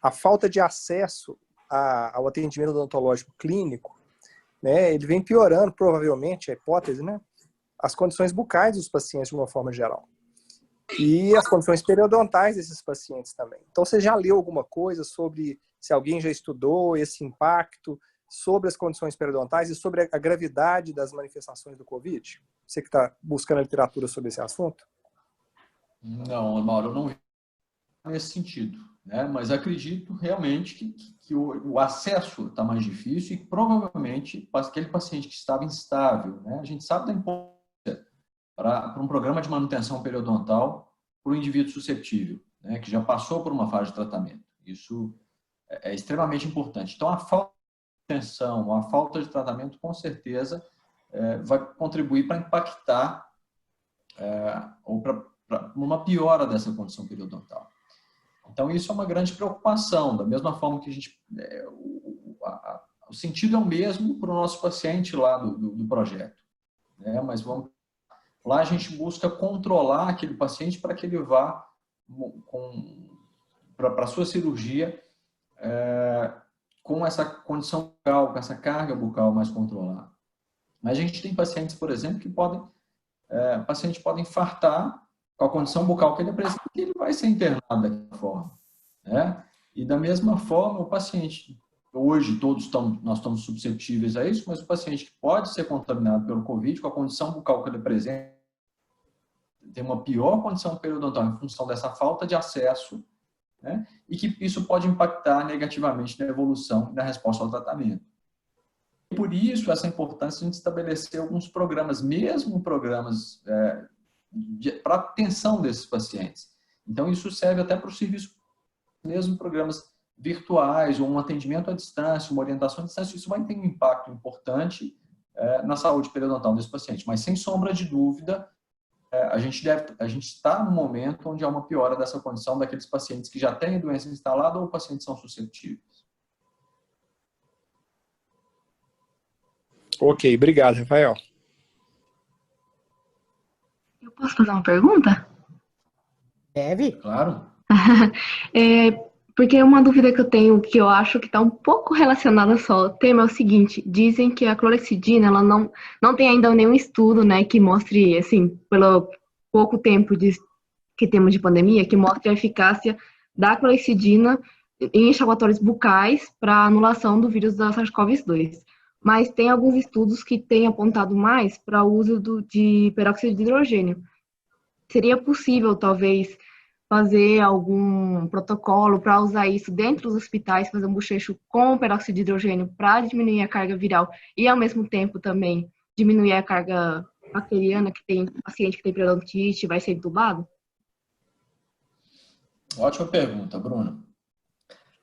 a falta de acesso ao atendimento odontológico clínico, né, ele vem piorando, provavelmente, a hipótese, né, as condições bucais dos pacientes de uma forma geral. E as condições periodontais desses pacientes também. Então, você já leu alguma coisa sobre, se alguém já estudou esse impacto sobre as condições periodontais e sobre a gravidade das manifestações do COVID? Você que está buscando literatura sobre esse assunto? Não, Mauro, eu não vi nesse sentido, né? Mas acredito realmente que o acesso está mais difícil e provavelmente aquele paciente que estava instável, né? A gente sabe da importância para um programa de manutenção periodontal para o indivíduo susceptível, né? Que já passou por uma fase de tratamento. Isso é extremamente importante. Então, a falta de atenção, a falta de tratamento, com certeza, vai contribuir para impactar ou para uma piora dessa condição periodontal. Então, isso é uma grande preocupação, da mesma forma que a gente... o sentido é o mesmo para o nosso paciente lá do projeto, né? Mas lá a gente busca controlar aquele paciente para que ele vá para a sua cirurgia com essa condição bucal, com essa carga bucal mais controlada. Mas a gente tem pacientes, por exemplo, que o paciente pode infartar com a condição bucal que ele apresenta, e ele vai ser internado daquela forma, né? E da mesma forma, o paciente, hoje nós estamos suscetíveis a isso, mas o paciente que pode ser contaminado pelo COVID, com a condição bucal que ele apresenta, tem uma pior condição periodontal em função dessa falta de acesso, né? E que isso pode impactar negativamente na evolução e na resposta ao tratamento. Por isso, essa importância de a gente estabelecer alguns programas, mesmo programas para atenção desses pacientes. Então, isso serve até para o serviço, mesmo programas virtuais ou um atendimento à distância, uma orientação à distância, isso vai ter um impacto importante na saúde periodontal desse paciente. Mas, sem sombra de dúvida, a gente está no momento onde há uma piora dessa condição daqueles pacientes que já têm a doença instalada ou pacientes que são suscetíveis. Ok, obrigado, Rafael. Eu posso fazer uma pergunta? Deve? Claro. Porque uma dúvida que eu tenho, que eu acho que está um pouco relacionada só ao tema, é o seguinte: dizem que a clorexidina, ela não tem ainda nenhum estudo, né, que mostre, assim, pelo pouco tempo que temos de pandemia, que mostre a eficácia da clorexidina em enxaguatórios bucais para anulação do vírus da SARS-CoV-2. Mas tem alguns estudos que têm apontado mais para o uso de peróxido de hidrogênio. Seria possível, talvez, fazer algum protocolo para usar isso dentro dos hospitais, fazer um bochecho com peróxido de hidrogênio para diminuir a carga viral e, ao mesmo tempo, também diminuir a carga bacteriana que tem paciente que tem periodontite e vai ser entubado? Ótima pergunta, Bruno.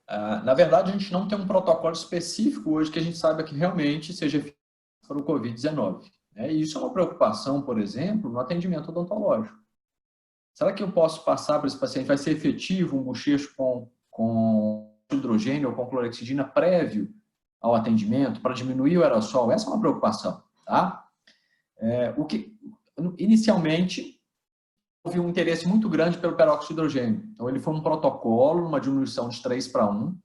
Na verdade, a gente não tem um protocolo específico hoje que a gente saiba que realmente seja eficaz para o Covid-19. E isso é uma preocupação, por exemplo, no atendimento odontológico. Será que eu posso passar para esse paciente, vai ser efetivo um bochecho com hidrogênio ou com clorexidina prévio ao atendimento para diminuir o aerossol? Essa é uma preocupação, tá? Inicialmente, houve um interesse muito grande pelo peróxido de hidrogênio. Então, ele foi um protocolo, uma diminuição de 3:1,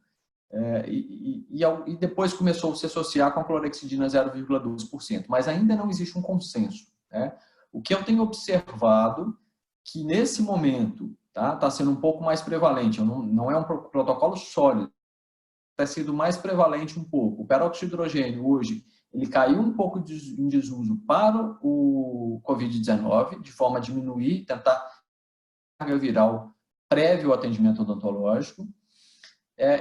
e depois começou a se associar com a clorexidina 0,2%, mas ainda não existe um consenso. O que eu tenho observado que nesse momento está sendo um pouco mais prevalente, não é um protocolo sólido, está sendo mais prevalente um pouco. O peróxido de hidrogênio hoje, ele caiu um pouco em desuso para o Covid-19, de forma a diminuir, tentar a carga viral prévio ao atendimento odontológico.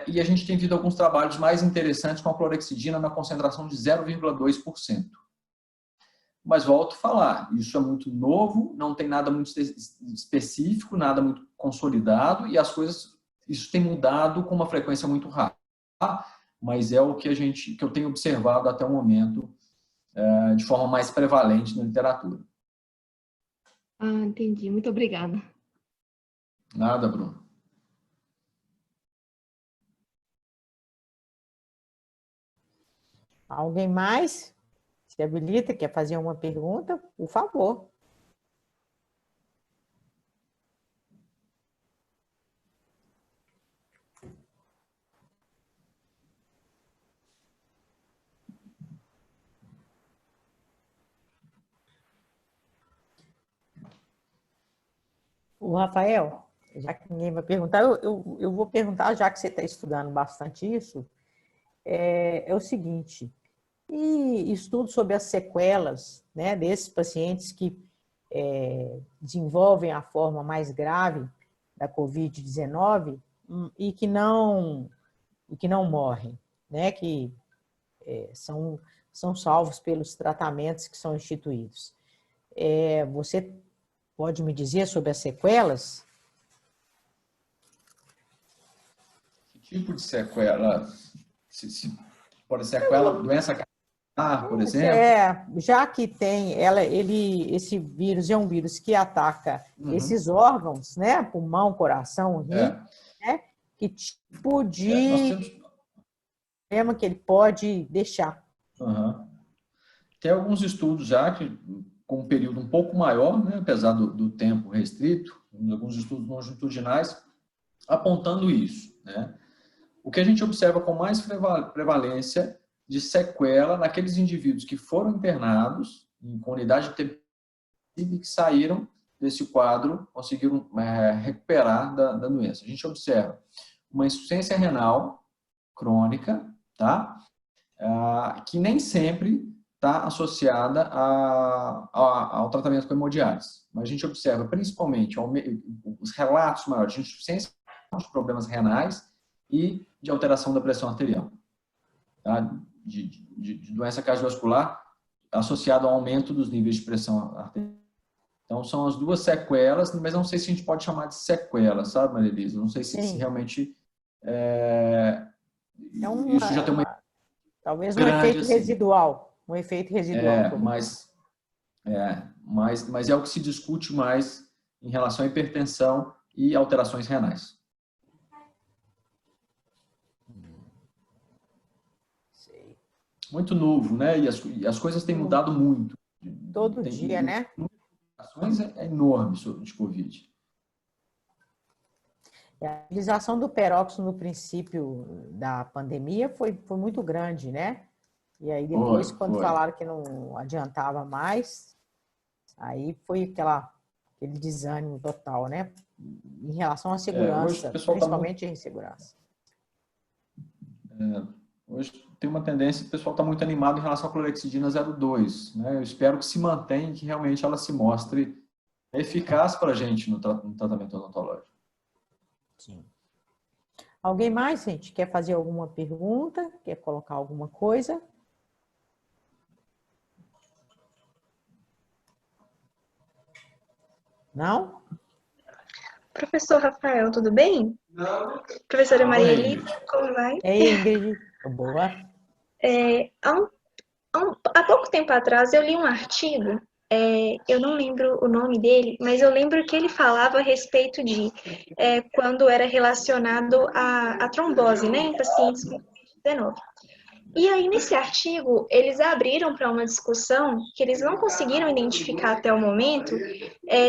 E a gente tem visto alguns trabalhos mais interessantes com a clorexidina na concentração de 0,2%. Mas volto a falar, isso é muito novo, não tem nada muito específico, nada muito consolidado, e as coisas, isso tem mudado com uma frequência muito rápida. Mas é o que eu tenho observado até o momento de forma mais prevalente na literatura. Entendi. Muito obrigada. Nada, Bruno. Alguém mais se habilita, quer fazer uma pergunta? Por favor. O Rafael, já que ninguém vai perguntar, eu vou perguntar, já que você está estudando bastante isso, é o seguinte: e estudos sobre as sequelas, né, desses pacientes que desenvolvem a forma mais grave da Covid-19 e que não morrem, né, que são salvos pelos tratamentos que são instituídos. Você pode me dizer sobre as sequelas? Que tipo de sequela? Pode ser sequela, doença capilar, por exemplo? Já que tem, esse vírus é um vírus que ataca esses órgãos, né? Pulmão, coração, rim, né? Que tipo de problema que ele pode deixar? Tem alguns estudos já que com um período um pouco maior, né, apesar do tempo restrito, alguns estudos longitudinais, apontando isso. Né? O que a gente observa com mais prevalência de sequela naqueles indivíduos que foram internados com unidade de TPM e que saíram desse quadro, conseguiram recuperar da doença. A gente observa uma insuficiência renal crônica, tá? Que nem sempre está associada ao tratamento com hemodiálise. Mas a gente observa principalmente os relatos maiores de insuficiência, de problemas renais e de alteração da pressão arterial, tá? De doença cardiovascular associada ao aumento dos níveis de pressão arterial. Então, são as duas sequelas, mas não sei se a gente pode chamar de sequelas, sabe, Maria Elisa? Não sei se realmente isso já tem talvez um grande, efeito assim, residual. Um efeito residual. Mas é o que se discute mais em relação à hipertensão e alterações renais. Muito novo, né? E as coisas têm mudado muito. Todo dia, né? Ações é enorme de Covid. A utilização do peróxido no princípio da pandemia foi muito grande, né? E aí depois, quando falaram que não adiantava mais, aí foi aquele desânimo total, né? Em relação à segurança, principalmente em segurança. Hoje tem uma tendência, o pessoal está muito animado em relação à clorexidina 0,2, né? Eu espero que se mantenha e que realmente ela se mostre eficaz para a gente no tratamento odontológico. Sim. Alguém mais, gente, quer fazer alguma pergunta? Quer colocar alguma coisa? Não? Professor Rafael, tudo bem? Não. Professora Maria Elisa, como vai? Ei, Ingrid, boa. Há pouco tempo atrás eu li um artigo, eu não lembro o nome dele, mas eu lembro que ele falava a respeito de quando era relacionado à trombose, né, em pacientes com Covid-19. E aí, nesse artigo, eles abriram para uma discussão que eles não conseguiram identificar até o momento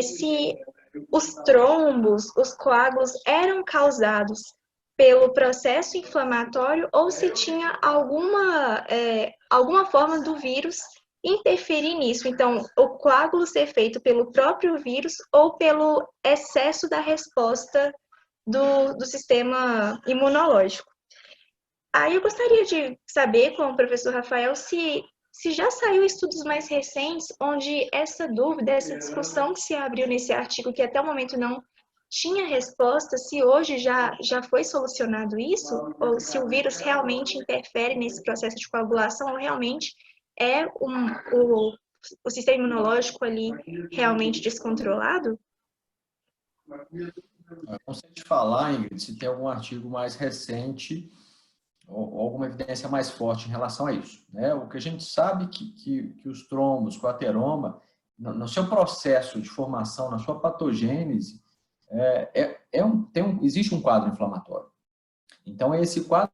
se os trombos, os coágulos eram causados pelo processo inflamatório ou se tinha alguma forma do vírus interferir nisso. Então, o coágulo ser feito pelo próprio vírus ou pelo excesso da resposta do sistema imunológico. Aí eu gostaria de saber com o professor Rafael se já saiu estudos mais recentes onde essa dúvida, essa discussão que se abriu nesse artigo, que até o momento não tinha resposta, se hoje já foi solucionado isso, ou se o vírus realmente interfere nesse processo de coagulação, ou realmente é o sistema imunológico ali realmente descontrolado? Não sei te falar, Ingrid, se tem algum artigo mais recente ou alguma evidência mais forte em relação a isso, né? O que a gente sabe que os trombos com ateroma, no seu processo de formação, na sua patogênese, existe um quadro inflamatório. Então, esse quadro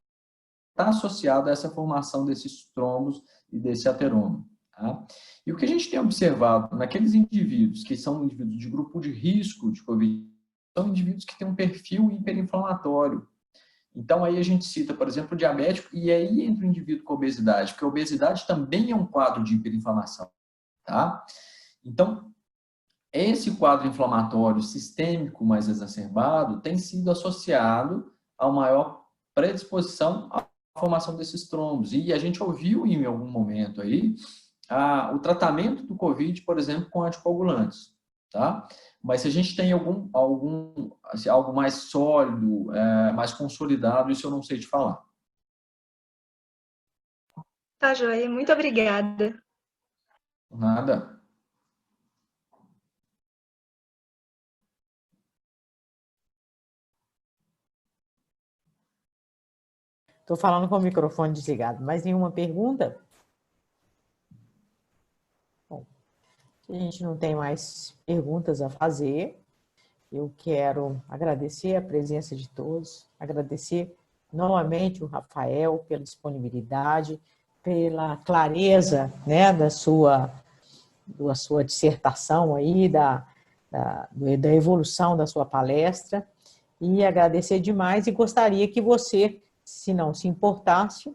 está associado a essa formação desses trombos e desse ateroma. Tá? E o que a gente tem observado naqueles indivíduos que são indivíduos de grupo de risco de Covid, são indivíduos que têm um perfil hiperinflamatório. Então, aí a gente cita, por exemplo, o diabético, e aí entra o indivíduo com obesidade, porque a obesidade também é um quadro de hiperinflamação. Tá? Então, esse quadro inflamatório sistêmico mais exacerbado tem sido associado a maior predisposição à formação desses trombos. E a gente ouviu em algum momento aí o tratamento do COVID, por exemplo, com anticoagulantes. Tá? Mas se a gente tem algo mais sólido, mais consolidado, isso eu não sei te falar. Tá, joia. Muito obrigada. Nada. Estou falando com o microfone desligado. Mais nenhuma pergunta? Bom, se a gente não tem mais perguntas a fazer, eu quero agradecer a presença de todos, agradecer novamente o Rafael pela disponibilidade, pela clareza, né, da sua dissertação aí, da evolução da sua palestra, e agradecer demais, e gostaria que você, se não se importasse,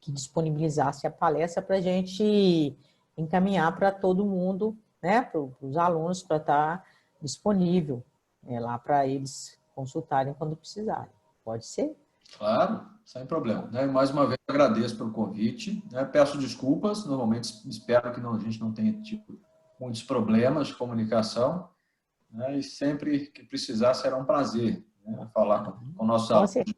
que disponibilizasse a palestra para a gente encaminhar para todo mundo, né, para os alunos, para estar disponível lá para eles consultarem quando precisarem. Pode ser? Claro, sem problema. Né? Mais uma vez, agradeço pelo convite. Né? Peço desculpas, normalmente espero que a gente não tenha tido muitos problemas de comunicação. Né? E sempre que precisar, será um prazer, né? Falar com nossos Com alunos. certeza.